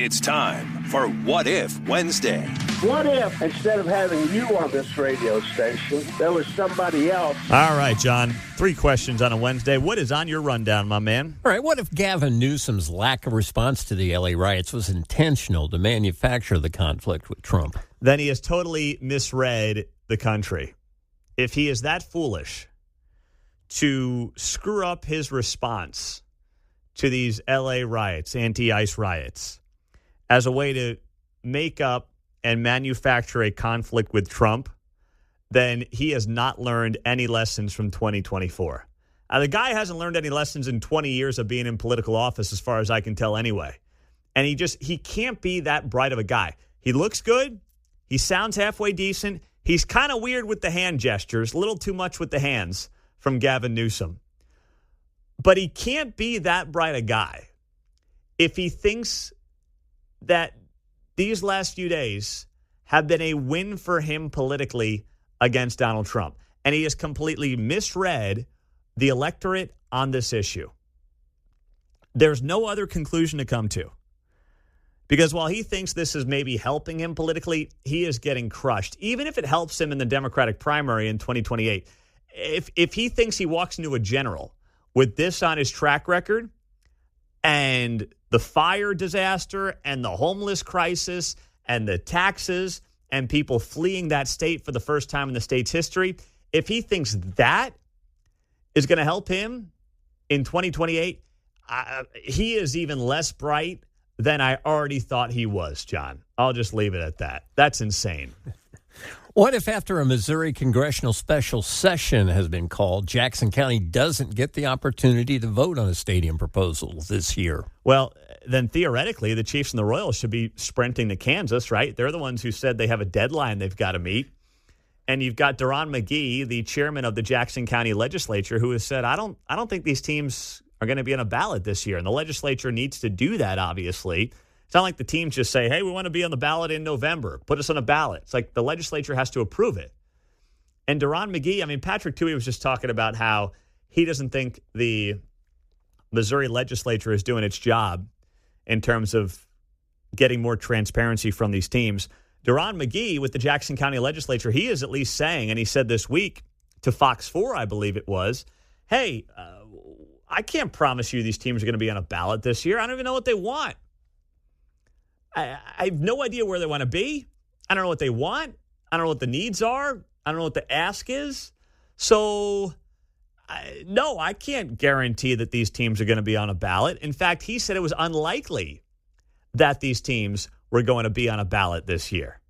It's time for What If Wednesday. What if, instead of having you on this radio station, there was somebody else? All right, John. 3 questions on a Wednesday. What is on your rundown, my man? All right, what if Gavin Newsom's lack of response to the LA riots was intentional to manufacture the conflict with Trump? Then he has totally misread the country. If he is that foolish to screw up his response to these LA riots, anti-ICE riots, as a way to make up and manufacture a conflict with Trump, then he has not learned any lessons from 2024. The guy hasn't learned any lessons in 20 years of being in political office, as far as I can tell anyway. And he can't be that bright of a guy. He looks good. He sounds halfway decent. He's kind of weird with the hand gestures, a little too much with the hands from Gavin Newsom. But he can't be that bright a guy if he thinks that these last few days have been a win for him politically against Donald Trump. And he has completely misread the electorate on this issue. There's no other conclusion to come to. Because while he thinks this is maybe helping him politically, he is getting crushed. Even if it helps him in the Democratic primary in 2028, if he thinks he walks into a general with this on his track record and the fire disaster and the homeless crisis and the taxes and people fleeing that state for the first time in the state's history, if he thinks that is going to help him in 2028, he is even less bright than I already thought he was, John. I'll just leave it at that. That's insane. What if after a Missouri congressional special session has been called, Jackson County doesn't get the opportunity to vote on a stadium proposal this year? Well, then theoretically, the Chiefs and the Royals should be sprinting to Kansas, right? They're the ones who said they have a deadline they've got to meet. And you've got Deron McGee, the chairman of the Jackson County legislature, who has said, I don't think these teams are going to be on a ballot this year. And the legislature needs to do that, obviously. It's not like the teams just say, hey, we want to be on the ballot in November. Put us on a ballot. It's like the legislature has to approve it. And Deron McGee, Patrick Tuohy was just talking about how he doesn't think the Missouri legislature is doing its job in terms of getting more transparency from these teams. Deron McGee with the Jackson County legislature, he is at least saying, and he said this week to Fox 4, I believe it was, hey, I can't promise you these teams are going to be on a ballot this year. I don't even know what they want. I have no idea where they want to be. I don't know what they want. I don't know what the needs are. I don't know what the ask is. So, no, I can't guarantee that these teams are going to be on a ballot. In fact, he said it was unlikely that these teams were going to be on a ballot this year,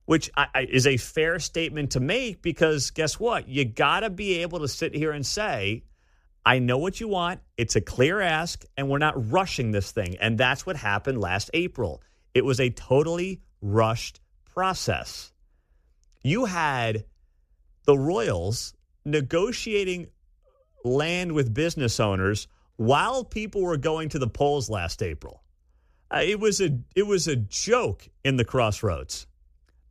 which is a fair statement to make because guess what? You got to be able to sit here and say, I know what you want. It's a clear ask, and we're not rushing this thing. And that's what happened last April. It was a totally rushed process. You had the Royals negotiating land with business owners while people were going to the polls last April. It was a joke in the Crossroads.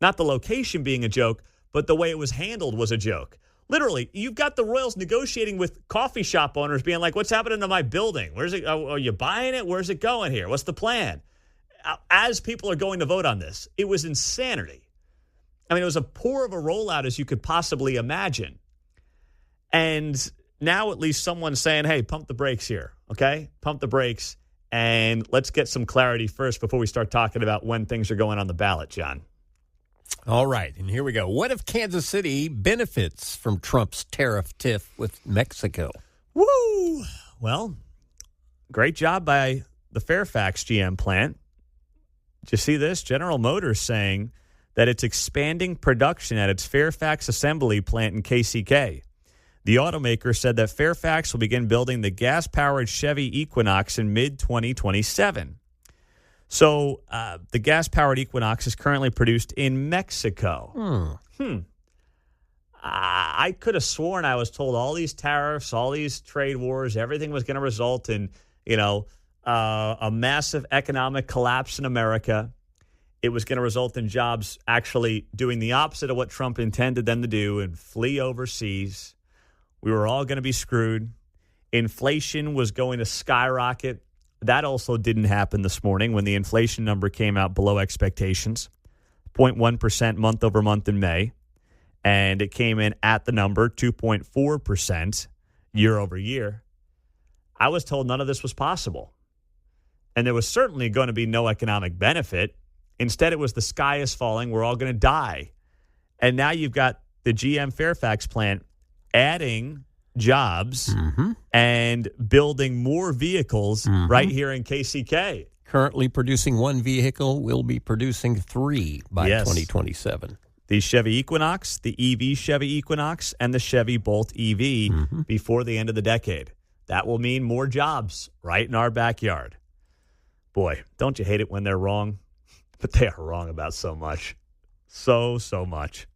Not the location being a joke, but the way it was handled was a joke. Literally, you've got the Royals negotiating with coffee shop owners being like, what's happening to my building? Where's it? Are you buying it? Where's it going here? What's the plan? As people are going to vote on this, it was insanity. It was as poor of a rollout as you could possibly imagine. And now at least someone's saying, hey, pump the brakes here, okay? Pump the brakes, and let's get some clarity first before we start talking about when things are going on the ballot, John. All right, and here we go. What if Kansas City benefits from Trump's tariff tiff with Mexico? Woo! Well, great job by the Fairfax GM plant. Did you see this? General Motors saying that it's expanding production at its Fairfax assembly plant in KCK. The automaker said that Fairfax will begin building the gas-powered Chevy Equinox in mid-2027. So the gas-powered Equinox is currently produced in Mexico. I could have sworn I was told all these tariffs, all these trade wars, everything was going to result in, a massive economic collapse in America. It was going to result in jobs actually doing the opposite of what Trump intended them to do and flee overseas. We were all going to be screwed. Inflation was going to skyrocket. That also didn't happen this morning when the inflation number came out below expectations, 0.1% month over month in May, and it came in at the number 2.4% year over year. I was told none of this was possible, and there was certainly going to be no economic benefit. Instead, it was the sky is falling, we're all going to die. And now you've got the GM Fairfax plant adding jobs and building more vehicles right here in KCK. Currently producing one vehicle, will be producing 3 by 2027. The Chevy Equinox, the EV Chevy Equinox, and the Chevy Bolt EV before the end of the decade. That will mean more jobs right in our backyard. Boy, don't you hate it when they're wrong? But they are wrong about so much. So much.